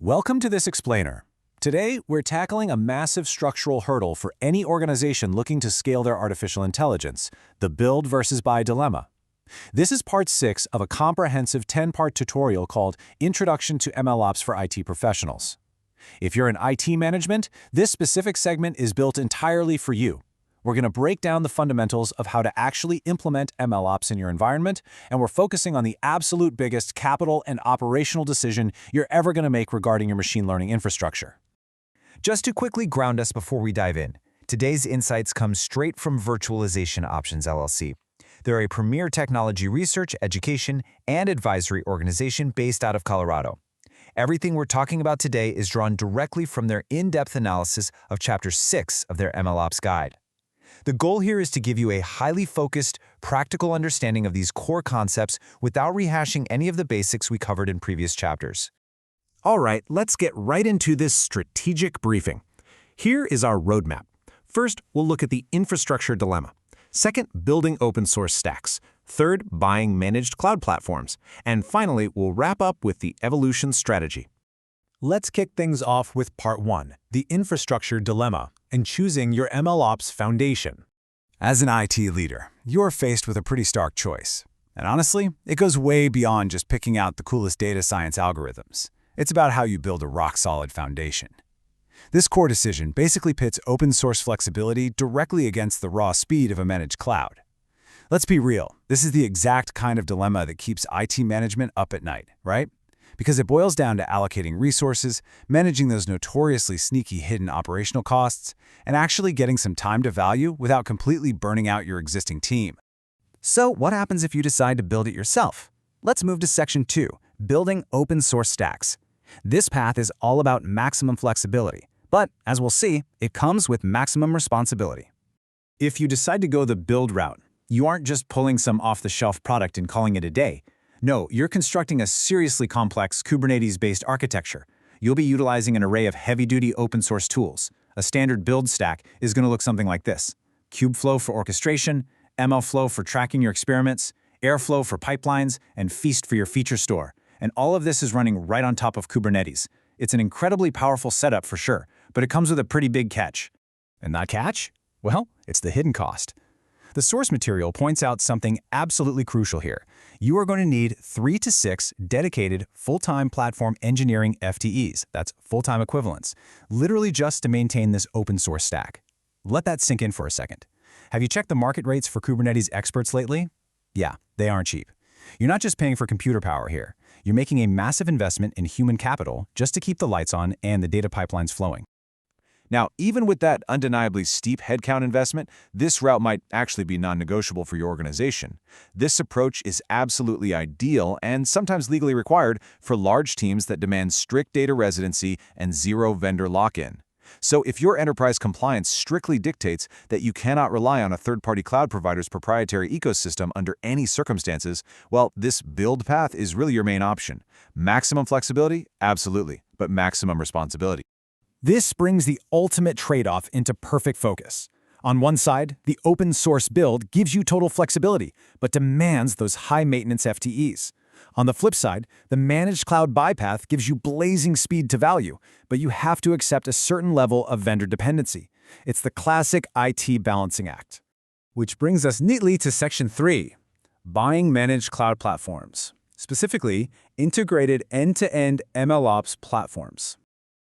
Welcome to this explainer. Today, we're tackling a massive structural hurdle for any organization looking to scale their artificial intelligence, the build versus buy dilemma. This is part 6 of a comprehensive 10-part tutorial called Introduction to MLOps for IT Professionals. If you're in IT management, this specific segment is built entirely for you. We're going to break down the fundamentals of how to actually implement MLOps in your environment, and we're focusing on the absolute biggest capital and operational decision you're ever going to make regarding your machine learning infrastructure. Just to quickly ground us before we dive in, today's insights come straight from Virtualization Options LLC. They're a premier technology research, education, and advisory organization based out of Colorado. Everything we're talking about today is drawn directly from their in-depth analysis of Chapter 6 of their MLOps guide. The goal here is to give you a highly focused, practical understanding of these core concepts without rehashing any of the basics we covered in previous chapters. All right, let's get right into this strategic briefing. Here is our roadmap. First, we'll look at the infrastructure dilemma. Second, building open source stacks. Third, buying managed cloud platforms. And finally, we'll wrap up with the evolution strategy. Let's kick things off with part 1, the infrastructure dilemma, and choosing your MLOps foundation. As an IT leader, you're faced with a pretty stark choice. And honestly, it goes way beyond just picking out the coolest data science algorithms. It's about how you build a rock-solid foundation. This core decision basically pits open source flexibility directly against the raw speed of a managed cloud. Let's be real, this is the exact kind of dilemma that keeps IT management up at night, right? Because it boils down to allocating resources, managing those notoriously sneaky hidden operational costs, and actually getting some time to value without completely burning out your existing team. So what happens if you decide to build it yourself? Let's move to Section 2, Building Open Source Stacks. This path is all about maximum flexibility, but as we'll see, it comes with maximum responsibility. If you decide to go the build route, you aren't just pulling some off-the-shelf product and calling it a day. No, you're constructing a seriously complex Kubernetes-based architecture. You'll be utilizing an array of heavy-duty open-source tools. A standard build stack is going to look something like this: Kubeflow for orchestration, MLflow for tracking your experiments, Airflow for pipelines, and Feast for your feature store. And all of this is running right on top of Kubernetes. It's an incredibly powerful setup for sure, but it comes with a pretty big catch. And that catch? Well, it's the hidden cost. The source material points out something absolutely crucial here. You are going to need 3 to 6 dedicated full-time platform engineering FTEs, that's full-time equivalents, literally just to maintain this open source stack. Let that sink in for a second. Have you checked the market rates for Kubernetes experts lately? Yeah, they aren't cheap. You're not just paying for computer power here. You're making a massive investment in human capital just to keep the lights on and the data pipelines flowing. Now, even with that undeniably steep headcount investment, this route might actually be non-negotiable for your organization. This approach is absolutely ideal and sometimes legally required for large teams that demand strict data residency and zero vendor lock-in. So if your enterprise compliance strictly dictates that you cannot rely on a third-party cloud provider's proprietary ecosystem under any circumstances, well, this build path is really your main option. Maximum flexibility? Absolutely, but maximum responsibility. This brings the ultimate trade-off into perfect focus. On one side, the open source build gives you total flexibility, but demands those high-maintenance FTEs. On the flip side, the managed cloud buy path gives you blazing speed to value, but you have to accept a certain level of vendor dependency. It's the classic IT balancing act. Which brings us neatly to Section 3, Buying Managed Cloud Platforms, specifically integrated end-to-end MLOps platforms.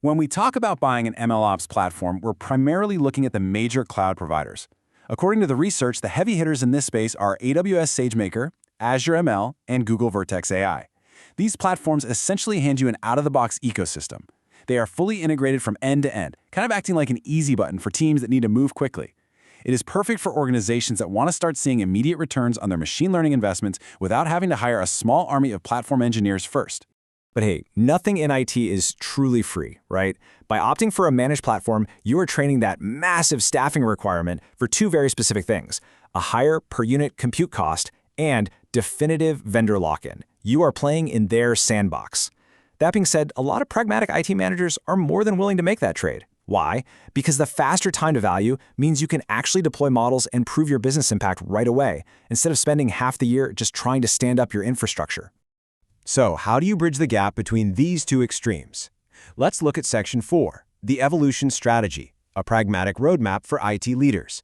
When we talk about buying an MLOps platform, we're primarily looking at the major cloud providers. According to the research, the heavy hitters in this space are AWS SageMaker, Azure ML, and Google Vertex AI. These platforms essentially hand you an out-of-the-box ecosystem. They are fully integrated from end to end, kind of acting like an easy button for teams that need to move quickly. It is perfect for organizations that want to start seeing immediate returns on their machine learning investments without having to hire a small army of platform engineers first. But hey, nothing in IT is truly free, right? By opting for a managed platform, you are training that massive staffing requirement for 2 very specific things: a higher per unit compute cost and definitive vendor lock-in. You are playing in their sandbox. That being said, a lot of pragmatic IT managers are more than willing to make that trade. Why? Because the faster time to value means you can actually deploy models and prove your business impact right away, instead of spending half the year just trying to stand up your infrastructure. So how do you bridge the gap between these two extremes? Let's look at Section 4, the Evolution Strategy, a pragmatic roadmap for IT leaders.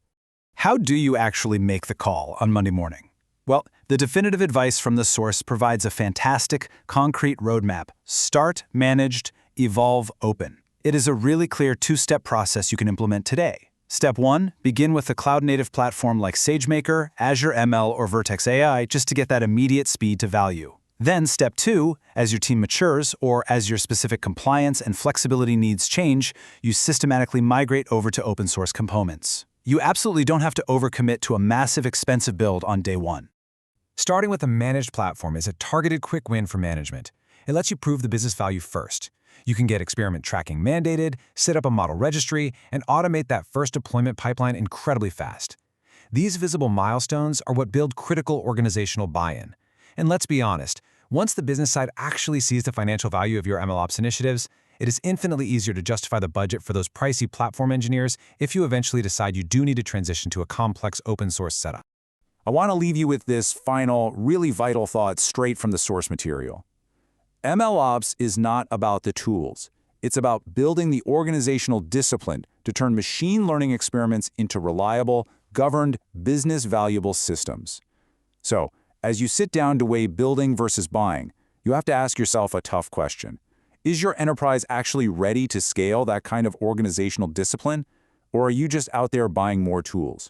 How do you actually make the call on Monday morning? Well, the definitive advice from the source provides a fantastic, concrete roadmap. Start, managed, evolve, open. It is a really clear two-step process you can implement today. Step 1, begin with a cloud-native platform like SageMaker, Azure ML, or Vertex AI just to get that immediate speed to value. Then Step 2, as your team matures or as your specific compliance and flexibility needs change, you systematically migrate over to open-source components. You absolutely don't have to overcommit to a massive, expensive build on day one. Starting with a managed platform is a targeted quick win for management. It lets you prove the business value first. You can get experiment tracking mandated, set up a model registry, and automate that first deployment pipeline incredibly fast. These visible milestones are what build critical organizational buy-in. And let's be honest, once the business side actually sees the financial value of your MLOps initiatives, it is infinitely easier to justify the budget for those pricey platform engineers if you eventually decide you do need to transition to a complex open-source setup. I want to leave you with this final, really vital thought straight from the source material. MLOps is not about the tools. It's about building the organizational discipline to turn machine learning experiments into reliable, governed, business-valuable systems. So, as you sit down to weigh building versus buying, you have to ask yourself a tough question. Is your enterprise actually ready to scale that kind of organizational discipline? Or are you just out there buying more tools?